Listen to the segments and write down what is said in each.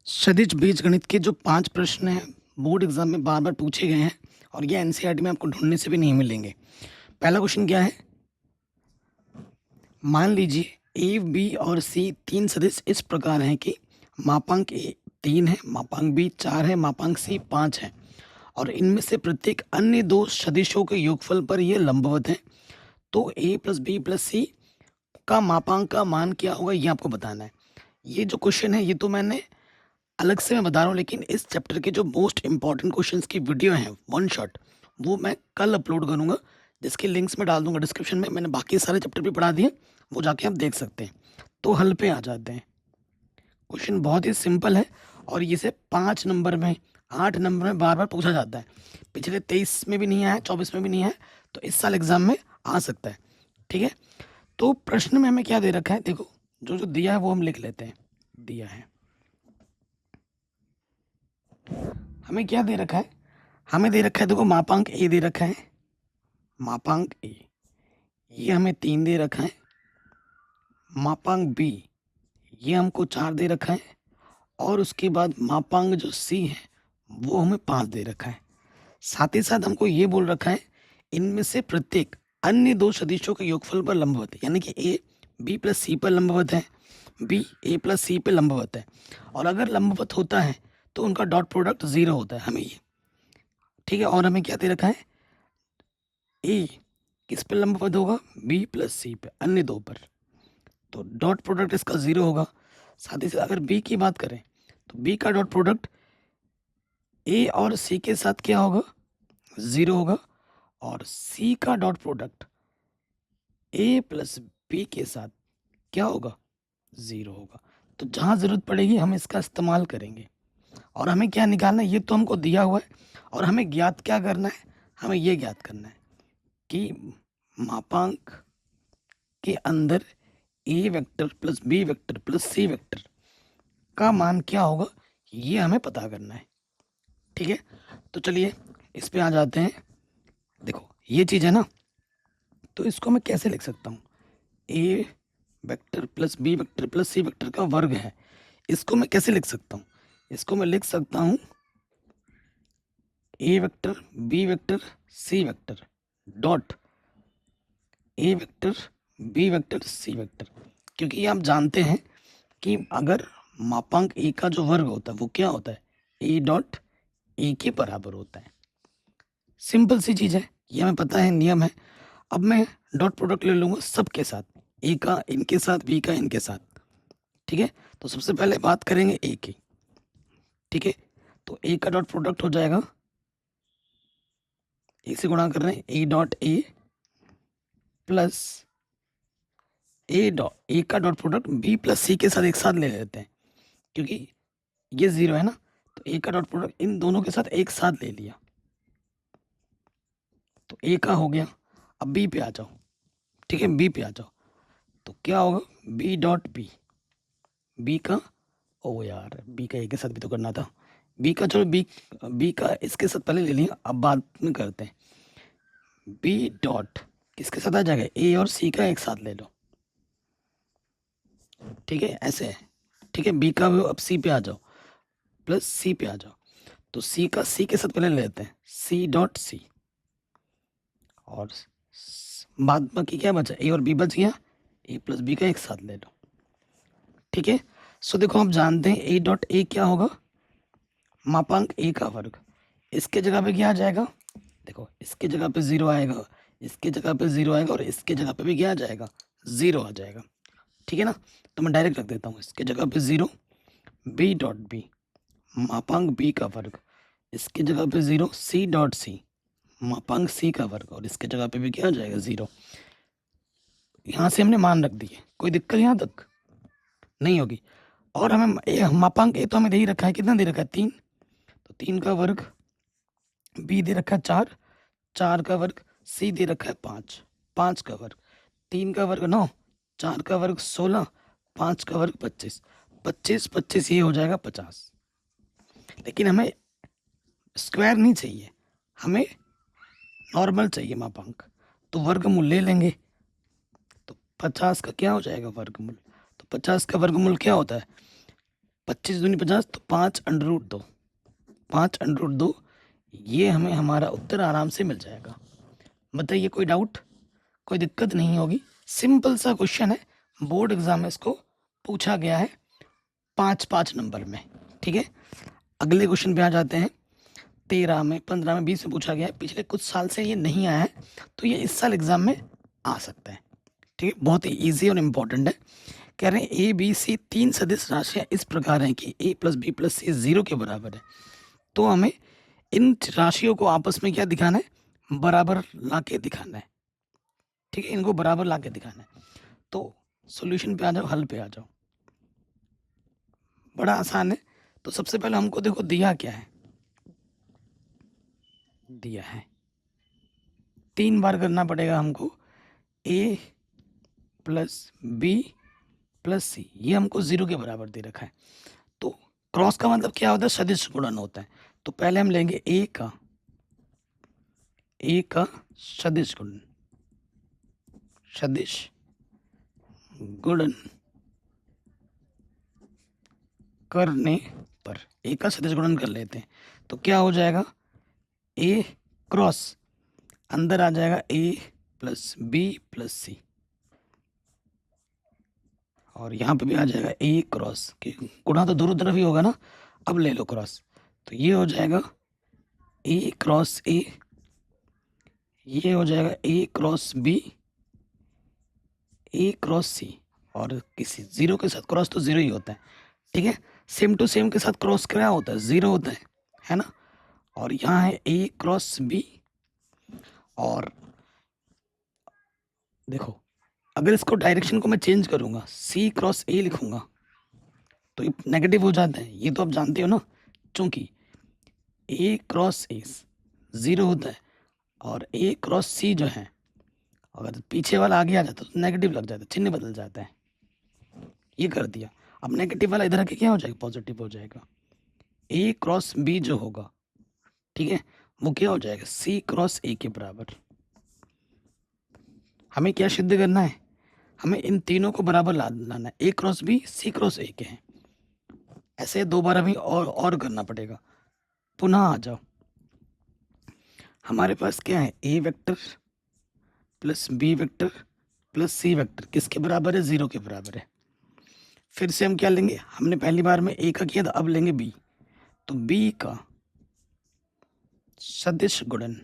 सदिश बीजगणित के जो 5 प्रश्न हैं बोर्ड एग्जाम में बार बार पूछे गए हैं और ये एनसीईआरटी में आपको ढूंढने से भी नहीं मिलेंगे। पहला क्वेश्चन क्या है, मान लीजिए ए बी और सी तीन सदिश इस प्रकार हैं कि मापांक ए 3 है, मापांक बी 4 है, मापांक सी 5 है और इनमें से प्रत्येक अन्य दो सदिशों के योगफल पर ये लंबवत है। तो ए प्लस बी प्लस सी का मापांक का मान क्या होगा, ये आपको बताना है। ये जो क्वेश्चन है ये तो मैंने अलग से मैं बता रहा हूँ, लेकिन इस चैप्टर के जो मोस्ट इंपॉर्टेंट क्वेश्चंस की वीडियो है वन शॉट, वो मैं कल अपलोड करूँगा, जिसके लिंक्स मैं डाल दूंगा डिस्क्रिप्शन में। मैंने बाकी सारे चैप्टर भी पढ़ा दिए, वो जाके आप देख सकते हैं। तो हल पे आ जाते हैं। क्वेश्चन बहुत ही सिंपल है और इसे 5 नंबर में 8 नंबर में बार बार पूछा जाता है। पिछले 23 में भी नहीं आया, 24 में भी नहीं आया, तो इस साल एग्जाम में आ सकता है। ठीक है, तो प्रश्न में हमें क्या दे रखा है, देखो जो जो दिया है वो हम लिख लेते हैं। दिया है, हमें क्या दे रखा है, हमें दे रखा है, देखो मापांक ए दे रखा है, मापांक ए ये हमें 3 दे रखा है, मापांक बी ये हमको 4 दे रखा है और उसके बाद मापांक जो सी है वो हमें 5 दे रखा है। साथ ही साथ हमको ये बोल रखा है इनमें से प्रत्येक अन्य दो सदिशों के योगफल पर लंबवत है, यानी कि ए बी प्लस सी पर लंबवत है, बी ए प्लस सी पर लंबवत है, और अगर लंबवत होता है तो उनका डॉट प्रोडक्ट 0 होता है, हमें ये। ठीक है, और हमें क्या दे रखा है, ए किस पे लंबवत होगा, बी प्लस सी पे, अन्य दो पर, तो डॉट प्रोडक्ट इसका 0 होगा। साथ ही साथ अगर बी की बात करें तो बी का डॉट प्रोडक्ट ए और सी के साथ क्या होगा, 0 होगा, और सी का dot product A plus B के साथ क्या होगा, 0 होगा। तो जहाँ ज़रूरत पड़ेगी हम इसका इस्तेमाल करेंगे। और हमें क्या निकालना है, ये तो हमको दिया हुआ है, और हमें ज्ञात क्या करना है, हमें ये ज्ञात करना है कि मापांक के अंदर A vector plus B vector plus C vector का मान क्या होगा, ये हमें पता करना है। ठीक है, तो चलिए इस पे आ जाते हैं। देखो ये चीज़ है ना, तो इसको मैं कैसे लिख सकता हूँ, A vector plus B vector plus C vector का वर्ग है, इसको मैं कैसे लिख सकता हूँ, इसको मैं लिख सकता हूँ A vector B vector C vector dot A vector B vector C vector, क्योंकि आप जानते हैं कि अगर मापांक ए का जो वर्ग होता है वो क्या होता है, ए डॉट ए के बराबर होता है। सिंपल सी चीज़ है, ये हमें पता है, नियम है। अब मैं डॉट प्रोडक्ट ले लूँगा सबके साथ, ए का इनके साथ, बी का इनके साथ। ठीक है, तो सबसे पहले बात करेंगे ए की। ठीक है, तो ए का डॉट प्रोडक्ट हो जाएगा, एक से गुणा कर रहे हैं, ए डॉट ए प्लस ए का डॉट प्रोडक्ट बी प्लस सी के साथ एक साथ ले लेते हैं, क्योंकि ये 0 है ना, तो ए का डॉट प्रोडक्ट इन दोनों के साथ एक साथ ले लिया, तो ए का हो गया। अब बी पे आ जाओ। ठीक है, बी पे आ जाओ, तो क्या होगा, बी डॉट बी, बी का, ओ यार बी का ए के साथ भी तो करना था, बी का चलो बी का इसके साथ पहले ले लिया, अब बाद में करते हैं। बी डॉट किसके साथ आ जाएगा, ए और सी का एक साथ ले लो। ठीक है, ऐसे है। ठीक है, बी का भी अब सी पे आ जाओ, प्लस सी पे आ जाओ, तो सी का सी के साथ पहले ले लेते हैं, सी डॉट सी, और बाद बाकी क्या बचा, ए और बी बच गया, ए प्लस बी का एक साथ ले लो। ठीक है, सो देखो हम जानते हैं ए डॉट ए क्या होगा, मापांक ए का वर्ग, इसके जगह पे क्या आ जाएगा, देखो इसके जगह पे 0 आएगा, इसके जगह पे 0 आएगा, और इसके जगह पे भी क्या आ जाएगा, 0 आ जाएगा। ठीक है ना, तो मैं डायरेक्ट रख देता हूँ, इसके जगह पे 0, बी डॉट बी मापांक बी का वर्ग, इसके जगह पे 0, सी डॉट सी मापांक सी का वर्ग, और इसके जगह पे भी क्या आ जाएगा, 0। यहाँ से हमने मान रख दिए, कोई दिक्कत यहाँ तक नहीं होगी। और हमें मापांक ए तो हमें दे ही रखा है, कितना दे रखा है, 3, तो 3 का वर्ग, बी दे रखा है 4, 4 का वर्ग, सी दे रखा है 5, 5 का वर्ग, 3 का वर्ग 9, 4 का वर्ग 16, 5 का वर्ग 25, 25 25 ये हो जाएगा 50। लेकिन हमें स्क्वायर नहीं चाहिए, हमें नॉर्मल चाहिए मापांक, तो वर्गमूल ले लेंगे, तो 50 का क्या हो जाएगा वर्गमूल, तो 50 का वर्गमूल क्या होता है, 25 दूनी 50, तो 5√2, 5√2, ये हमें हमारा उत्तर आराम से मिल जाएगा। बताइए कोई डाउट, कोई दिक्कत नहीं होगी। सिंपल सा क्वेश्चन है, बोर्ड एग्जाम में इसको पूछा गया है 5-5 नंबर में। ठीक है, अगले क्वेश्चन पे आ जाते हैं। 13 में, 15 में, 20 में पूछा गया है। पिछले कुछ साल से ये नहीं आया है, तो ये इस साल एग्जाम में आ सकता है। ठीक है, बहुत ही ईजी और इम्पोर्टेंट है। कह रहे हैं ए बी सी 3 सदिश राशियाँ इस प्रकार हैं कि a + b + c 0 के बराबर है। तो हमें इन राशियों को आपस में क्या दिखाना है, बराबर ला के दिखाना है। ठीक है, इनको बराबर ला के दिखाना है। तो सॉल्यूशन पे आ जाओ, हल पे आ जाओ, बड़ा आसान है। तो सबसे पहले हमको देखो दिया क्या है, दिया है 3 बार करना पड़ेगा हमको, a + b + c, ये हमको 0 के बराबर दे रखा है। तो क्रॉस का मतलब क्या होता है, सदिश गुणन होता है। तो पहले हम लेंगे a का सदिश गुणन, सदिश गुणन करने पर a का सदिश गुणन कर लेते हैं। तो क्या हो जाएगा, a क्रॉस, अंदर आ जाएगा a + b + c, और यहाँ पे भी आ जाएगा a क्रॉस, कि गुणा तो दोनों तरफ ही होगा ना। अब ले लो क्रॉस, तो ये हो जाएगा a क्रॉस a, ये हो जाएगा a cross b, a cross c, और किसी 0 के साथ क्रॉस तो 0 ही होता है। ठीक है, सेम टू सेम के साथ क्रॉस क्या होता है, 0 होता है ना। और यहाँ है a क्रॉस b, और देखो अगर इसको डायरेक्शन को मैं चेंज करूँगा, c क्रॉस a लिखूँगा, तो ये नेगेटिव हो जाता है, ये तो आप जानते हो ना। चूंकि a क्रॉस a 0 होता है, और a क्रॉस c जो है, अगर पीछे वाला आगे आ जाता तो नेगेटिव लग जाता है, चिन्ह बदल जाता है। ये कर दिया। अब नेगेटिव वाला इधर आके क्या हो जाएगा, पॉजिटिव हो जाएगा। a क्रॉस b जो होगा, ठीक है, वो क्या हो जाएगा, c क्रॉस a के बराबर। हमें क्या सिद्ध करना है, हमें इन तीनों को बराबर लाना है। a cross b c cross a के हैं, ऐसे 2 बार हमें और करना पड़ेगा। पुनः आ जाओ, हमारे पास क्या है, a vector plus b vector plus c vector किसके बराबर है, 0 के बराबर है। फिर से हम क्या लेंगे, हमने पहली बार में a का किया था, अब लेंगे b। तो b का सदिश गुणन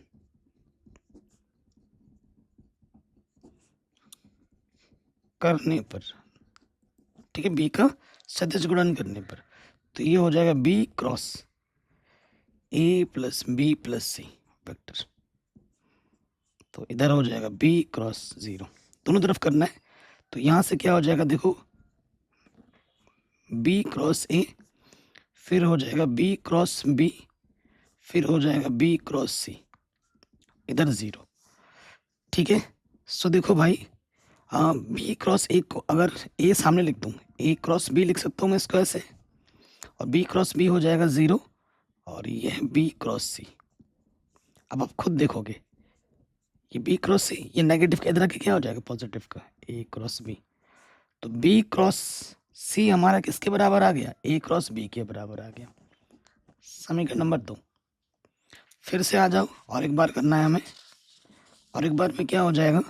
करने पर, ठीक है, b का सदिश गुणन करने पर, तो ये हो जाएगा b cross a + b + c vector. तो इधर हो जाएगा b क्रॉस 0, दोनों तरफ करना है। तो यहाँ से क्या हो जाएगा, देखो b क्रॉस a, फिर हो जाएगा b क्रॉस b, फिर हो जाएगा b क्रॉस c, इधर 0। ठीक है, सो देखो भाई, b क्रॉस a को अगर a सामने लिख दूँ, a क्रॉस b लिख सकता हूँ मैं इसको ऐसे, और b क्रॉस b हो जाएगा 0, और ये है b क्रॉस c। अब आप खुद देखोगे, ये b क्रॉस c, ये नेगेटिव का इधर आके क्या हो जाएगा, पॉजिटिव का, a क्रॉस b। तो b क्रॉस c हमारा किसके बराबर आ गया, a क्रॉस b के बराबर आ गया। समीकरण नंबर 2। फिर से आ जाओ, और एक बार करना है हमें, और एक बार में क्या हो जाएगा,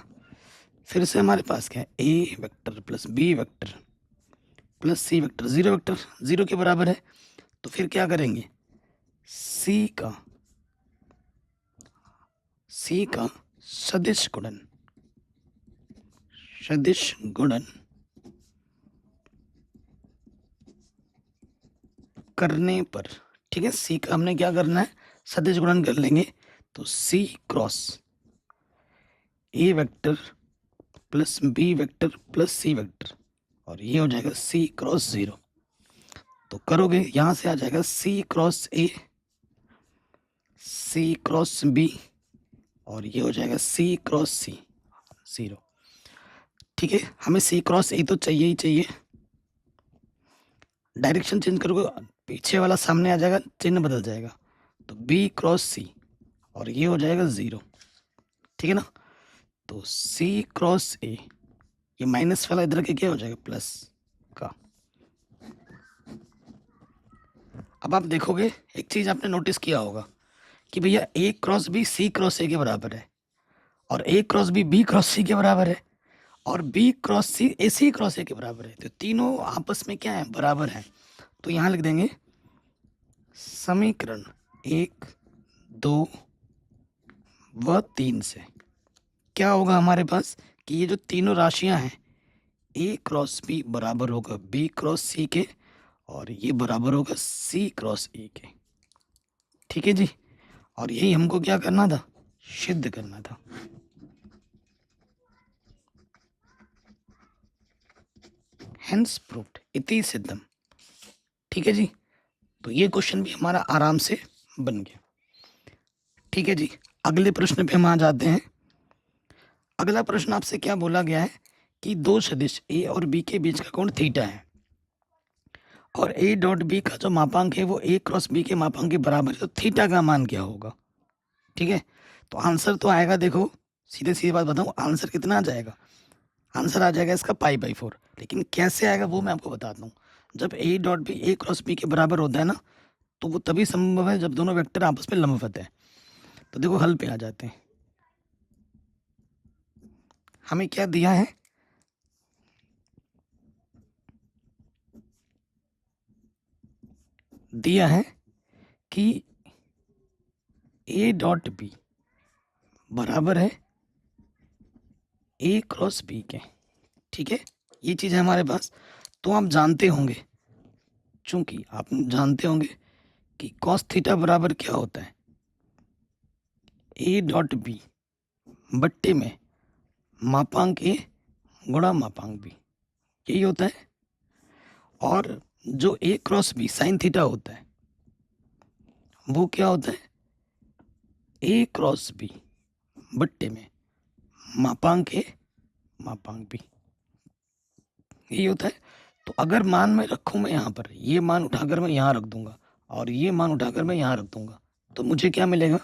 फिर से हमारे पास क्या है, a vector plus b vector plus c vector, 0 vector 0 के बराबर है। तो फिर क्या करेंगे, c का सदिश गुणन, सदिश गुणन करने पर, ठीक है, c का हमने क्या करना है, सदिश गुणन कर लेंगे। तो c cross a vector plus b vector plus c vector, और ये हो जाएगा c क्रॉस 0। तो करोगे, यहाँ से आ जाएगा c cross a, c cross b, और ये हो जाएगा c क्रॉस c 0। ठीक है, हमें c क्रॉस a तो चाहिए ही चाहिए। डायरेक्शन चेंज करोगे, पीछे वाला सामने आ जाएगा, चिन्ह बदल जाएगा। तो b क्रॉस c, और ये हो जाएगा 0। ठीक है ना, तो c क्रॉस a, ये माइनस वाला इधर के क्या हो जाएगा, प्लस का। अब आप देखोगे एक चीज आपने नोटिस किया होगा कि भैया A cross B C cross A के बराबर है, और A cross B cross C के बराबर है, और B cross C cross A के बराबर है। तो तीनों आपस में क्या है, बराबर है। तो यहाँ लिख देंगे समीकरण 1, 2 व 3 से क्या होगा हमारे पास कि ये जो तीनों राशियां हैं ए क्रॉस बी बराबर होगा बी क्रॉस सी के, और ये बराबर होगा सी क्रॉस ए के। ठीक है जी, और यही हमको क्या करना था, सिद्ध करना था। हेंस प्रूव्ड, इति सिद्धम। ठीक है जी, तो ये क्वेश्चन भी हमारा आराम से बन गया। ठीक है जी, अगले प्रश्न पे हम आ जाते हैं। अगला प्रश्न आपसे क्या बोला गया है कि दो सदिश ए और बी के बीच का कोण थीटा है, और ए डॉट बी का जो मापांक है वो ए क्रॉस बी के मापांक के बराबर है, तो थीटा का मान क्या होगा। ठीक है, तो आंसर तो आएगा, देखो सीधे सीधे बात बताऊं, आंसर कितना आ जाएगा, आंसर आ जाएगा इसका π/4। लेकिन कैसे आएगा वो मैं आपको बताता हूँ। जब A dot B A cross B के बराबर होता है ना, तो वो तभी संभव है जब दोनों वेक्टर आपस में लंबवत है। तो देखो हल पे आ जाते हैं। हमें क्या दिया है, दिया है कि ए डॉट बी बराबर है ए क्रॉस बी के। ठीक है, ये चीज़ है हमारे पास। तो आप जानते होंगे, चूंकि आप जानते होंगे कि कॉस थीटा बराबर क्या होता है, ए डॉट बी बट्टे में मापांक ए गुणा मापांक बी, यही होता है। और जो ए क्रॉस बी साइन थीटा होता है वो क्या होता है, ए क्रॉस बी बट्टे में मापांक ए मापांक बी, यही होता है। तो अगर मान मैं रखूं, मैं यहाँ पर ये मान उठाकर मैं यहाँ रख दूंगा, और ये मान उठाकर मैं यहाँ रख दूंगा, तो मुझे क्या मिलेगा,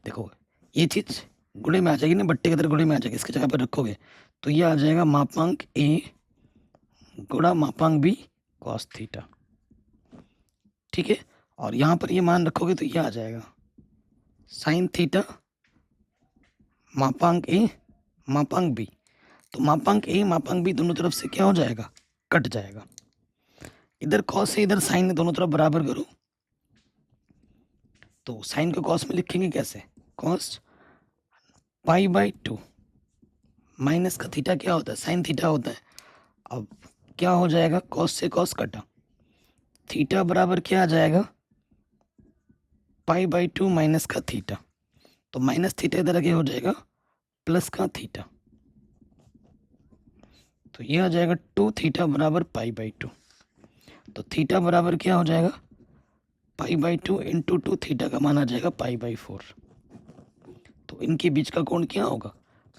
देखो ये चीज गुणे में आ जाएगी ना, बट्टे की तरह गुणे में आ जाएगी, इसकी जगह पर रखोगे तो ये आ जाएगा मापांक ए गुणा मापांक बी कॉस थीटा। ठीक है, और यहाँ पर ये मान रखोगे तो ये आ जाएगा साइन थीटा मापांक ए मापांक बी। तो मापांक ए मापांक बी दोनों तरफ से क्या हो जाएगा, कट जाएगा। इधर कॉस से इधर साइन दोनों तरफ बराबर करो, तो साइन को कॉस में लिखेंगे कैसे, कॉस π/2 माइनस का थीटा क्या होता है, साइन थीटा होता है। अब क्या हो जाएगा, कॉस से कॉस कटा, थीटा बराबर क्या आ जाएगा, π/2 माइनस का थीटा। तो माइनस थीटा इधर आगे हो जाएगा प्लस का थीटा, तो ये आ जाएगा 2 थीटा बराबर π/2। तो थीटा बराबर क्या हो जाएगा, π/2 इंटू 2 थीटा का मान आ जाएगा π/4। तो इनके बीच का कोण क्या होगा,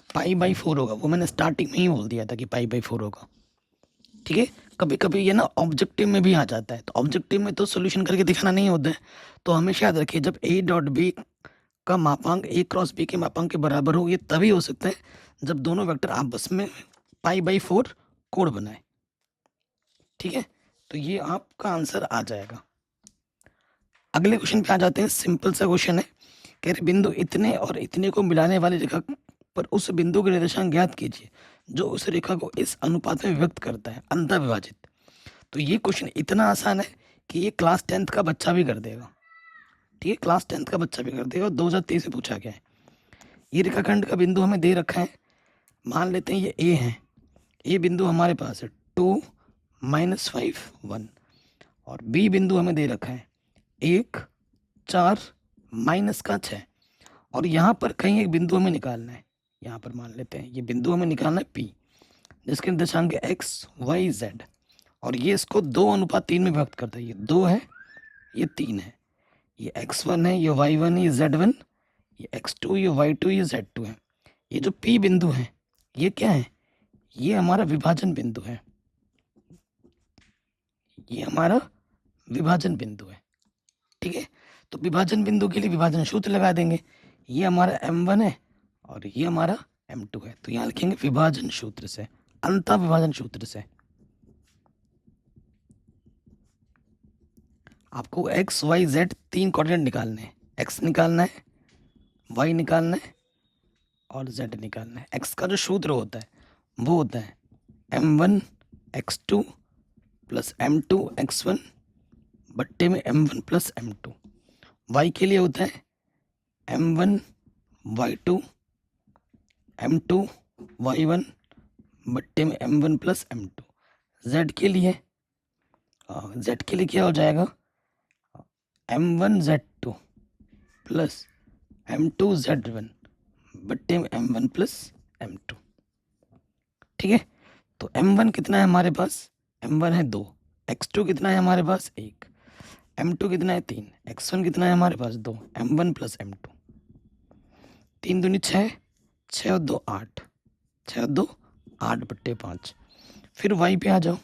π/4 होगा। वो मैंने स्टार्टिंग में ही बोल दिया था कि π/4 होगा। ठीक है, कभी कभी ये ना ऑब्जेक्टिव में भी आ जाता है, तो ऑब्जेक्टिव में तो सोल्यूशन करके दिखाना नहीं होता है। तो हमेशा याद रखिए, जब ए डॉट बी का मापांक ए क्रॉस बी के मापांक के बराबर हो, ये तभी हो सकता है जब दोनों वेक्टर आपस में π/4 कोण बनाए। ठीक है, तो ये आपका आंसर आ जाएगा। अगले क्वेश्चन पे आ जाते हैं। सिंपल सा क्वेश्चन है, कह रहे बिंदु इतने और इतने को मिलाने वाली रेखा पर उस बिंदु के निर्देशांक ज्ञात कीजिए जो उस रेखा को इस अनुपात में व्यक्त करता है, अंतः विभाजित। तो ये क्वेश्चन इतना आसान है कि ये क्लास 10th का बच्चा भी कर देगा। ठीक है, क्लास 10th का बच्चा भी कर देगा। 2023 में पूछा गया है। ये रेखाखंड का बिंदु हमें दे रखा है, मान लेते हैं ये ए है, ए बिंदु हमारे पास है 2 -5 1, और बी बिंदु हमें दे रखा है 1 4 माइनस का 6, और यहाँ पर कहीं एक बिंदु हमें निकालना है। यहाँ पर मान लेते हैं ये बिंदु हमें निकालना है पी, जिसके निर्देशांक है x y z, और ये इसको 2:3 में व्यक्त करता है। ये 2 है, ये 3 है, ये x1 है, ये y1 है, ये z1, ये x2, ये y2, ये z2 है। ये जो p बिंदु है ये क्या है, ये हमारा विभाजन बिंदु है, ये हमारा विभाजन बिंदु है। ठीक है, तो विभाजन बिंदु के लिए विभाजन सूत्र लगा देंगे। ये हमारा m1 है और ये हमारा m2 है, तो यहाँ लिखेंगे विभाजन सूत्र से, अंतः विभाजन सूत्र से। आपको एक्स वाई जेड 3 कोऑर्डिनेट निकालने हैं। एक्स निकालना है, वाई निकालना है और जेड निकालना है। एक्स का जो सूत्र होता है वो होता है m1 x2 plus m2 x1 बट्टे में m1 प्लस m2। वाई के लिए होता है m1 y2 m2 y1 बट्टे में m1 प्लस m2। जेड के लिए क्या हो जाएगा m1 z2 plus m2 z1 बट्टे में m1 प्लस m2। ठीक है, तो m1 कितना है हमारे पास, m1 है 2, x2 कितना है हमारे पास 1, m2 कितना है 3, x1 कितना है हमारे पास 2, m1 प्लस m2। 3 दूनी 6, 6 और 2 8, 6 और 2 8 बट्टे 5। फिर y पे आ जाओ,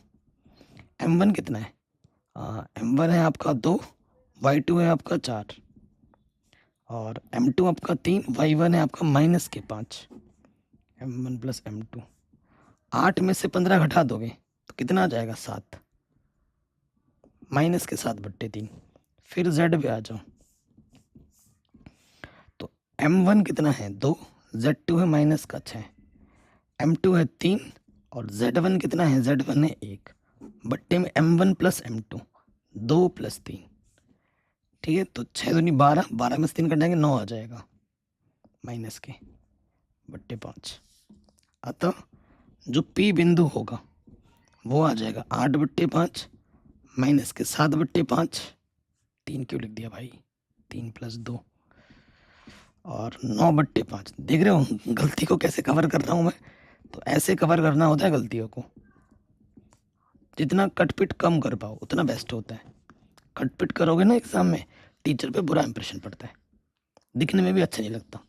m1 कितना है, m1 है आपका 2, y2 है आपका 4 और m2 आपका 3, y1 है आपका माइनस के 5, m1 प्लस m2। 8 में से 15 घटा दोगे तो कितना आ जाएगा 7, माइनस के 7 बट्टे 3। फिर z पे आ जाओ, तो m1 कितना है 2, z2 है माइनस का 6, m2 है 3 और z1 कितना है, z1 है 1 बट्टे में m1 प्लस m2, 2 प्लस 3। ठीक है, तो 6 दूनी 12, 12 में से 3 कटाएंगे 9 आ जाएगा माइनस के बट्टे 5। अतः जो P बिंदु होगा वो आ जाएगा 8 बट्टे 5 माइनस के 7 बट्टे 5। 3 क्यों लिख दिया भाई, 3 प्लस 2 और 9 बट्टे 5। देख रहे हो गलती को कैसे कवर कर रहा हूँ मैं, तो ऐसे कवर करना होता है गलतियों को। जितना कटपिट कम कर पाओ उतना बेस्ट होता है। कटपिट करोगे ना एग्जाम में, टीचर पे बुरा इंप्रेशन पड़ता है, दिखने में भी अच्छा नहीं लगता।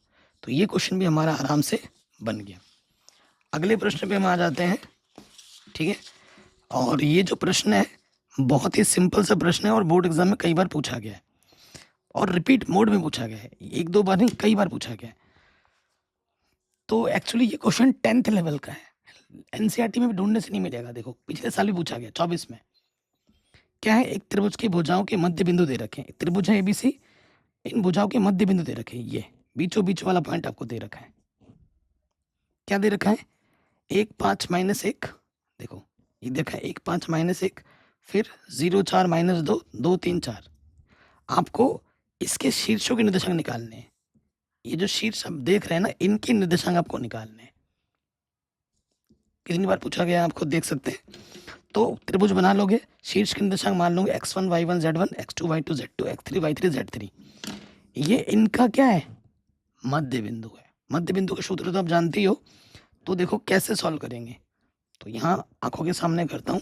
तो ये क्वेश्चन भी हमारा आराम से बन गया। अगले प्रश्न पे हम आ जाते हैं। ठीक है, और ये जो प्रश्न है बहुत ही सिंपल सा प्रश्न है और बोर्ड एग्जाम में कई बार पूछा गया है और रिपीट मोड में पूछा गया है, 1-2 बार नहीं कई बार पूछा गया है। तो एक्चुअली ये क्वेश्चन 10th लेवल का है, एनसीईआरटी में भी ढूंढने से नहीं मिलेगा। देखो पिछले साल भी पूछा गया 24 में। क्या है, एक त्रिभुज की भुजाओं के मध्य बिंदु दे रखे हैं, त्रिभुज है एबीसी, इन भुजाओं के मध्य बिंदु दे रखे हैं, ये बीचों बीच वाला पॉइंट आपको दे रखा है। क्या दे रखा है, 1 5 माइनस 1, देखो ये देखा है 1 5 माइनस 1, फिर 0 4 माइनस 2 2 3 4। आपको इसके शीर्षों के निर्देशांक निकालने हैं। ये जो शीर्ष आप देख रहे हैं ना, इनके निर्देशांक आपको निकालने हैं। कितनी बार पूछा गया आप खुद देख सकते हैं। तो त्रिभुज बना लोगे, शीर्ष के निर्देशांक मान लोगे x1 y1 z1 x2 y2 z2 x3 y3 z3। ये इनका क्या है, मध्य बिंदु है। मध्य बिंदु का सूत्र तो आप जानते ही हो। तो देखो कैसे सॉल्व करेंगे, तो यहाँ आंखों के सामने करता हूँ।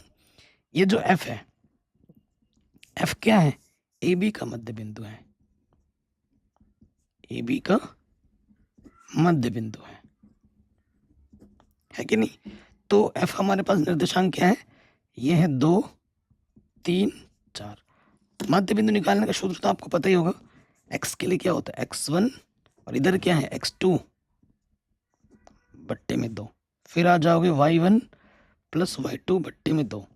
ये जो f है, f क्या है, ए बी का मध्य बिंदु है, ए बी का मध्य बिंदु है कि नहीं। तो f हमारे पास निर्देशांक क्या है, ये है 2 3 4। मध्य बिंदु निकालने का सूत्र तो आपको पता ही होगा। x के लिए क्या होता है x1 और इधर क्या है x2 बट्टे में 2। फिर आ जाओगे y1 प्लस y2 बट्टे में 2,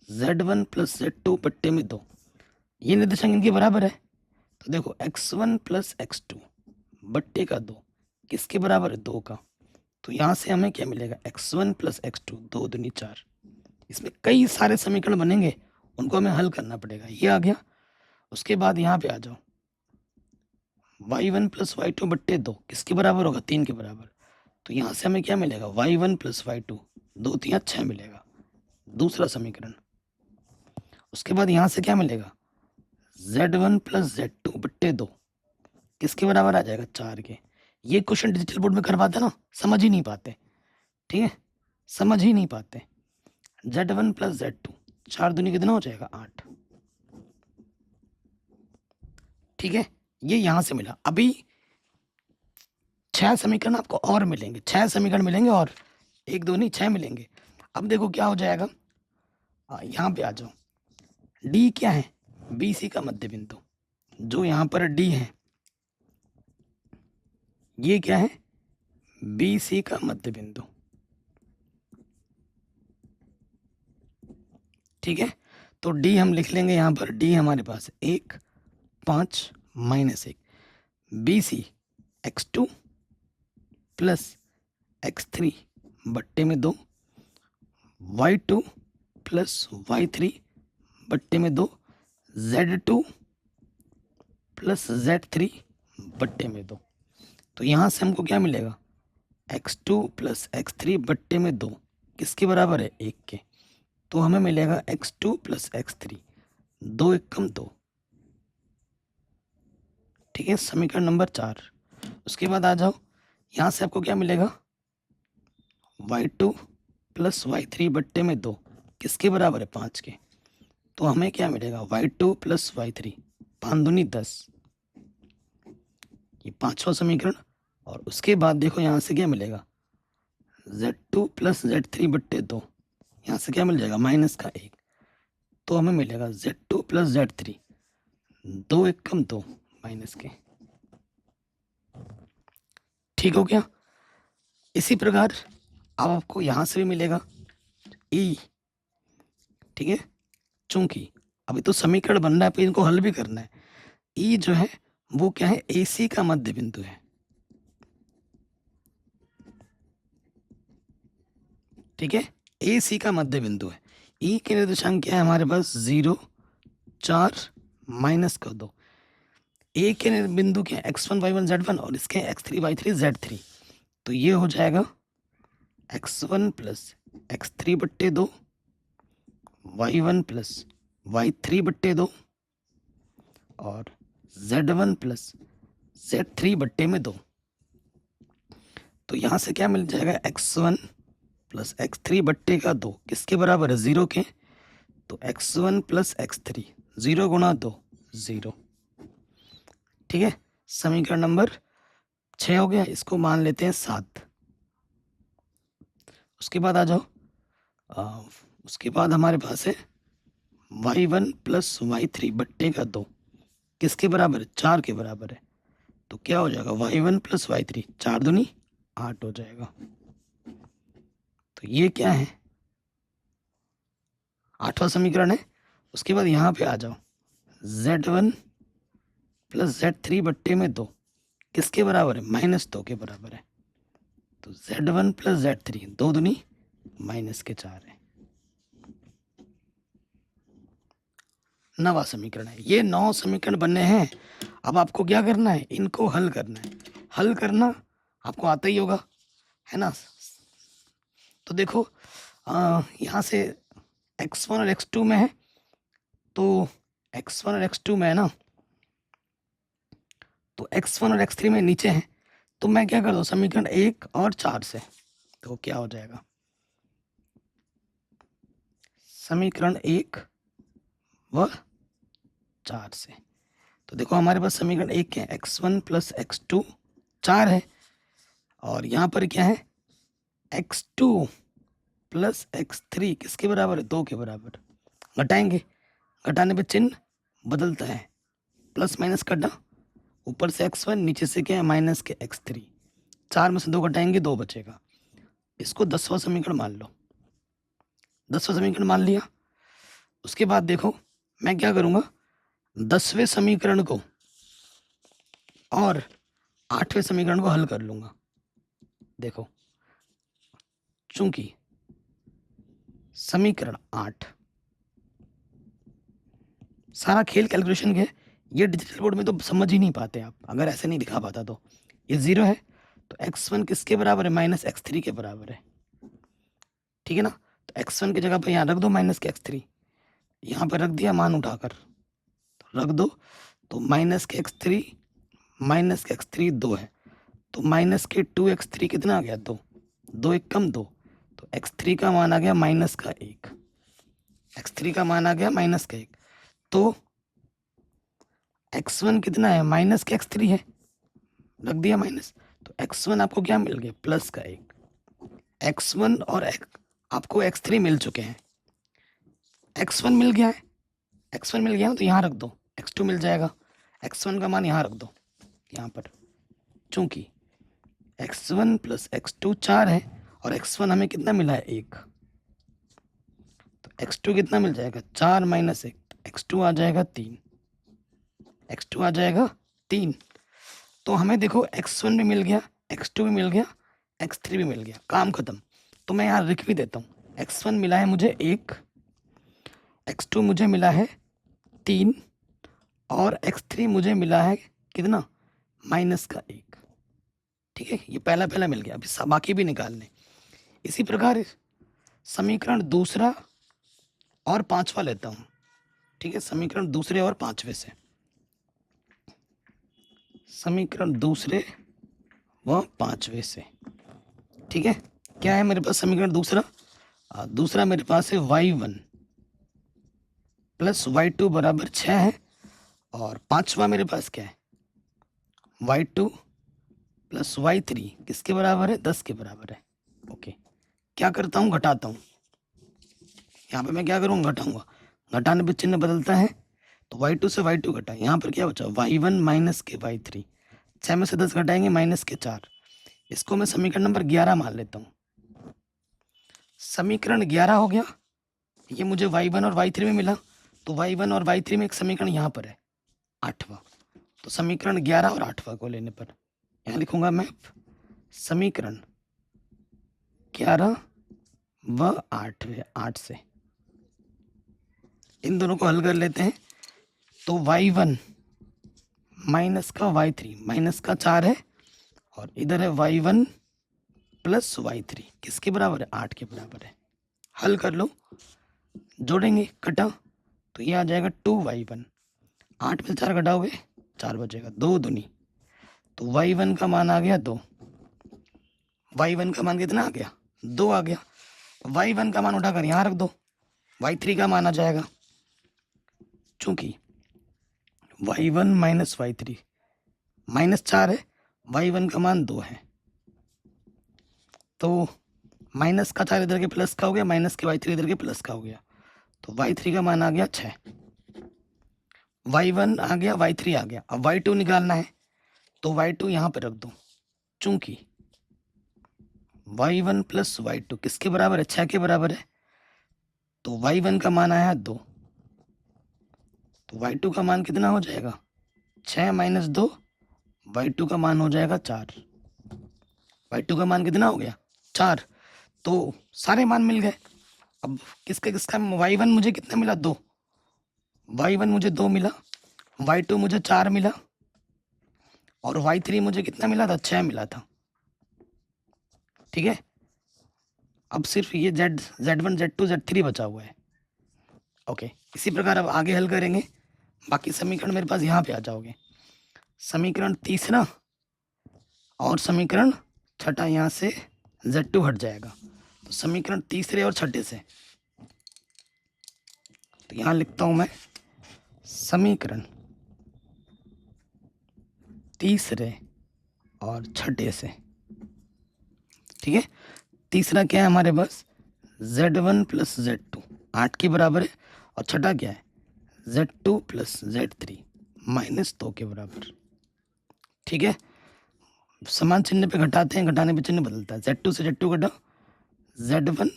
z1 प्लस z2 बट्टे में 2। ये निर्देशांक इनके बराबर है। तो देखो x1 प्लस x2 बट्टे का 2 किसके बराबर है, 2 का। तो यहाँ से हमें क्या मिलेगा, x1 प्लस x2, 2 दूनी 4। इसमें कई सारे समीकरण बनेंगे, उनको हमें हल करना पड़ेगा। ये आ गया। उसके बाद यहाँ पे आ जाओ, y1 प्लस y2 बट्टे 2 किसके बराबर होगा, 3 के बराबर। तो यहाँ से हमें क्या मिलेगा, y1 प्लस y2, 2 3 6 मिलेगा, दूसरा समीकरण। उसके बाद यहाँ से क्या मिलेगा, z1 प्लस z2 बट्टे 2 किसके बराबर आ जाएगा, 4 के। ये क्वेश्चन डिजिटल बोर्ड में करवाते ना, समझ ही नहीं पाते। ठीक है, समझ ही नहीं पाते। z1 प्लस z2, 4 दूनी कितना हो जाएगा, 8। ठीक है, ये यहां से मिला। अभी 6 समीकरण आपको और मिलेंगे, 6 समीकरण मिलेंगे और 1 2 नहीं 6 मिलेंगे। अब देखो क्या हो जाएगा, यहाँ पे आ जाओ। डी क्या है, बी सी का मध्य बिंदु। जो यहाँ पर डी है ये क्या है, बी सी का मध्य बिंदु। ठीक है, तो डी हम लिख लेंगे यहाँ पर, डी हमारे पास 1, 5 -1। B C x2 plus x3 बट्टे में 2, y2 प्लस y3 बट्टे में 2, z2 प्लस z3 बट्टे में 2। तो यहाँ से हमको क्या मिलेगा, x2 प्लस x3 बट्टे में 2 किसके बराबर है, 1 के। तो हमें मिलेगा x2 प्लस x3, 2 एकम 2। ठीक है, समीकरण नंबर 4। उसके बाद आ जाओ, यहाँ से आपको क्या मिलेगा, y2 प्लस y3 बट्टे में 2 किसके बराबर है, 5 के। तो हमें क्या मिलेगा, y2 प्लस y3, 5 दूनी 10, ये 5वां समीकरण। और उसके बाद देखो यहाँ से क्या मिलेगा, z2 प्लस z3 बट्टे 2, यहाँ से क्या मिल जाएगा, माइनस का 1। तो हमें मिलेगा z2 प्लस z3, 2 एकम 2 माइनस के। ठीक हो गया। इसी प्रकार अब आपको यहाँ से भी मिलेगा ई। ठीक है, चूंकि अभी तो समीकरण बन रहा है, फिर इनको हल भी करना है। ई जो है वो क्या है, AC का मध्य बिंदु है। ठीक है, AC का मध्य बिंदु है। ई के निर्देशांक क्या है हमारे पास, 0, 4 माइनस का 2। ए के बिंदु क्या है, x1 y1 z1 और इसके x3 y3 z3। तो ये हो जाएगा x1 प्लस x3 बट्टे 2, y1 प्लस y3 बट्टे 2 और z1 प्लस z3 बट्टे में 2। तो यहाँ से क्या मिल जाएगा, x1 प्लस x3 बट्टे का 2 किसके बराबर है, 0 के। तो x1 प्लस x3, 0 गुणा 2 0। ठीक है, समीकरण नंबर 6 हो गया, इसको मान लेते हैं 7। उसके बाद आ जाओ, उसके बाद हमारे पास है y1 प्लस y3 बट्टे का 2 किसके बराबर है, 4 के बराबर है। तो क्या हो जाएगा, y1 प्लस y3, 4 दूनी 8 हो जाएगा। तो ये क्या है, 8वां समीकरण है। उसके बाद यहाँ पे आ जाओ, z1 प्लस z3 बट्टे में 2 किसके बराबर है, -2 के बराबर है। तो z1 प्लस z3, 2 दूनी माइनस के 4 है। 9वां समीकरण है। ये 9 समीकरण बनने हैं। अब आपको क्या करना है, इनको हल करना है। हल करना आपको आता ही होगा, है ना। तो देखो यहाँ से x1 और x2 में है, तो x1 और x2 में है ना, तो x1 और x3 में नीचे है। तो मैं क्या कर दूँ, समीकरण 1 और 4 से, तो क्या हो जाएगा, समीकरण 1 व 4 से। तो देखो हमारे पास समीकरण 1 क्या है, x1 प्लस x2 4 है, और यहाँ पर क्या है, x2 प्लस x3 किसके बराबर है, 2 के बराबर। घटाएंगे, घटाने पे चिन्ह बदलता है, प्लस माइनस कटा, ऊपर से x1 नीचे से क्या है, माइनस के x3। 4 में से 2 घटाएंगे, 2 बचेगा। इसको 10वां समीकरण मान लो, 10वां समीकरण मान लिया। उसके बाद देखो मैं क्या करूँगा, 10वें समीकरण को और 8वें समीकरण को हल कर लूँगा। देखो चूंकि समीकरण 8, सारा खेल कैलकुलेशन के, ये डिजिटल बोर्ड में तो समझ ही नहीं पाते आप, अगर ऐसे नहीं दिखा पाता तो। ये 0 है, तो x1 किसके बराबर है, -x3 के बराबर है। ठीक है ना, तो x1 की जगह पर यहाँ रख दो -x3, यहाँ पर रख दिया मान उठाकर, तो रख दो। तो -x3 2 है, तो -2x3 कितना आ गया, 2, 2 एक कम 2। तो x3 का मान आ गया -1, x3 का मान आ गया -1। तो x1 कितना है, -x3 है, रख दिया माइनस। तो x1 आपको क्या मिल गया, +1। x1 और आपको x3 मिल चुके हैं। x1 मिल गया है, x1 मिल गया तो यहाँ रख दो, x2 मिल जाएगा। x1 का मान यहाँ रख दो, यहाँ पर, चूंकि x1 प्लस x2 4 है और x1 हमें कितना मिला है, 1। तो x2 कितना मिल जाएगा 4 माइनस 1, x2 आ जाएगा 3, x2 आ जाएगा 3। तो हमें देखो x1 भी मिल गया, x2 भी मिल गया, x3 भी मिल गया, काम खत्म। तो मैं यहाँ लिख भी देता हूँ, x1 मिला है मुझे 1, x2 मुझे मिला है 3 और x3 मुझे मिला है कितना -1। ठीक है, ये पहला पहला मिल गया, अभी बाकी भी निकालने। इसी प्रकार समीकरण दूसरा और पांचवा लेता हूँ। ठीक है, समीकरण दूसरे और पांचवे से, समीकरण दूसरे व पांचवे से। ठीक है, क्या है मेरे पास समीकरण दूसरा? दूसरा मेरे पास है y1 प्लस y2 बराबर 6 है, और पांचवा मेरे पास क्या है y2 प्लस y3 किसके बराबर है 10 के बराबर है। ओके, क्या करता हूँ घटाता हूँ, यहाँ पे मैं क्या करूँगा घटाऊंगा, घटाने पे चिन्ह बदलता है, तो y2 से y2 घटा, यहाँ पर क्या बचा y1 माइनस के y3, 6 में से 10 घटाएंगे माइनस के 4, इसको मैं समीकरण नंबर 11 मान लेता हूँ। समीकरण 11 हो गया, ये मुझे y1 और y3 में मिला, तो y1 और y3 में एक समीकरण यहाँ पर है 8वां, तो समीकरण 11 और 8वां को लेने पर यहाँ लिखूंगा मैं समीकरण 11 व 8 से इन दोनों को हल कर लेते हैं। तो y1 माइनस का y3, माइनस का 4 है, और इधर है y1 प्लस y3 किसके बराबर है 8 के बराबर है। हल कर लो, जोड़ेंगे कटा, तो ये आ जाएगा 2y1, 8 में 4 घटाओगे 4 बचेगा, 2 दूनी, तो y1 का मान आ गया 2, y1 का मान कितना आ गया 2 आ गया, y1 का मान उठाकर यहाँ रख दो, y3 का मान आ जाएगा, चूंकि y1 माइनस y3 माइनस 4 है, y1 का मान 2 है, तो माइनस का 4 इधर के प्लस का हो गया, माइनस के y3 इधर के प्लस का हो गया, तो y3 का मान आ गया 6, y1 आ गया, y3 आ गया। अब y2 निकालना है, तो y2 यहाँ पर रख दो, चूंकि y1 प्लस y2 किसके बराबर है 6 के बराबर है, तो y1 का मान आया 2, तो y2 का मान कितना हो जाएगा 6 माइनस 2, y2 का मान हो जाएगा 4, y2 का मान कितना हो गया 4, तो सारे मान मिल गए। अब किसका किसका y1 मुझे कितना मिला 2, y1 मुझे 2 मिला, y2 मुझे 4 मिला, और y3 मुझे कितना मिला था 6 मिला था। ठीक है, अब सिर्फ ये z1 z2 z3 बचा हुआ है। ओके, इसी प्रकार अब आगे हल करेंगे, बाकी समीकरण मेरे पास यहाँ पे आ जाओगे, समीकरण तीसरा और समीकरण छठा, यहाँ से z2 हट जाएगा, तो समीकरण तीसरे और छठे से, तो यहाँ लिखता हूँ मैं समीकरण तीसरे और छठे से। ठीक है, तीसरा क्या है हमारे पास z1 प्लस z2 8 के बराबर है, और छठा क्या है z2 प्लस z3 माइनस 2 के बराबर। ठीक है, समान चिन्ह पे घटाते हैं, घटाने पे चिन्ह बदलता है, z2 से z2 घटा, z1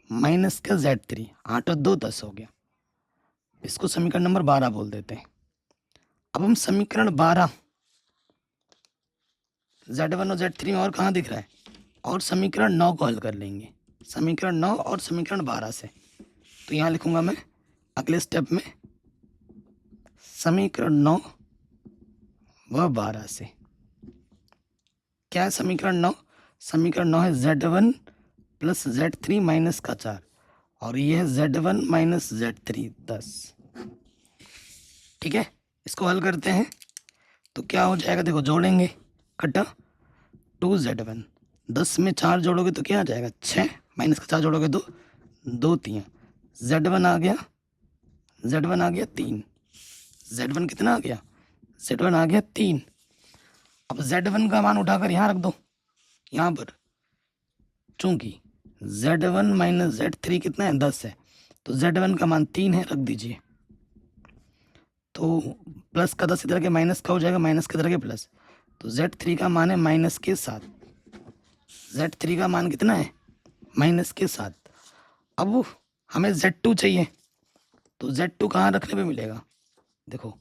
माइनस का z3, 8 और 2 10 हो गया, इसको समीकरण नंबर 12 बोल देते हैं। अब हम समीकरण 12 z1 और z3 में और कहाँ दिख रहा है, और समीकरण 9 को हल कर लेंगे, समीकरण 9 और समीकरण 12 से, तो यहाँ लिखूंगा मैं अगले स्टेप में समीकरण 9 व 12 से। क्या है समीकरण 9? समीकरण 9 है z1 प्लस z3 माइनस का 4, और ये है z1 माइनस z3 10। ठीक है, इसको हल करते हैं, तो क्या हो जाएगा, देखो जोड़ेंगे कटा 2z1, 10 में 4 जोड़ोगे तो क्या आ जाएगा 6, माइनस का 4 जोड़ोगे तो 2 3, z1 आ गया, z1 आ गया 3, z1 कितना आ गया, z1 आ गया 3। अब z1 का मान उठाकर यहाँ रख दो, यहाँ पर चूंकि z1 माइनस z3 कितना है 10 है, तो z1 का मान 3 है, रख दीजिए, तो प्लस का 10 इधर के माइनस का हो जाएगा, माइनस के इधर के प्लस, तो z3 का मान है माइनस के 7, z3 का मान कितना है माइनस के 7। अब हमें Z2 चाहिए, तो Z2 कहाँ रखने पे मिलेगा? देखो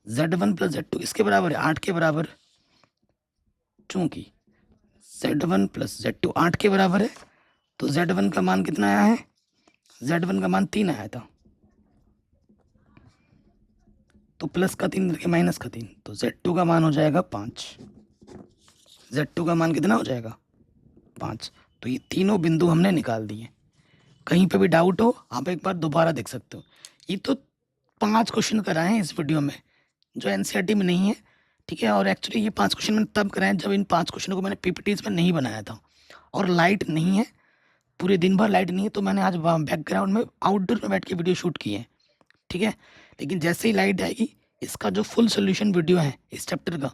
Z1 प्लस Z2 किसके बराबर है? 8 के बराबर। चूंकि Z1 प्लस Z2 8 के बराबर है, तो Z1 का मान कितना आया है? Z1 का मान 3 आया था, तो प्लस का 3 करके माइनस का 3, तो Z2 का मान हो जाएगा 5। Z2 का मान कितना हो जाएगा? 5। तो ये तीनों बिंदु हमने निकाल दिए। कहीं पे भी डाउट हो आप एक बार दोबारा देख सकते हो। ये तो 5 क्वेश्चन कराए हैं इस वीडियो में जो एनसीईआरटी में नहीं है, ठीक है। और एक्चुअली ये 5 क्वेश्चन मैंने तब कराए जब इन 5 क्वेश्चनों को मैंने पीपीटीज में नहीं बनाया था और लाइट नहीं है, पूरे दिन भर लाइट नहीं है, तो मैंने आज बैकग्राउंड में आउटडोर में बैठ के वीडियो शूट की है, ठीक है। लेकिन जैसे ही लाइट आएगी, इसका जो फुल सोल्यूशन वीडियो है इस चैप्टर का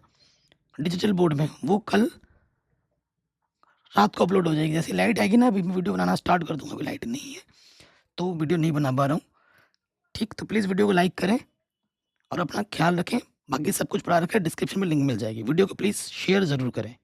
डिजिटल बोर्ड में, वो कल रात को अपलोड हो जाएगी। जैसे लाइट आएगी ना, अभी मैं वीडियो बनाना स्टार्ट कर दूंगा। अभी लाइट नहीं है तो वीडियो नहीं बना पा रहा हूँ, ठीक। तो प्लीज़ वीडियो को लाइक करें और अपना ख्याल रखें। बाकी सब कुछ पढ़ा रखा है, डिस्क्रिप्शन में लिंक मिल जाएगी। वीडियो को प्लीज़ शेयर ज़रूर करें।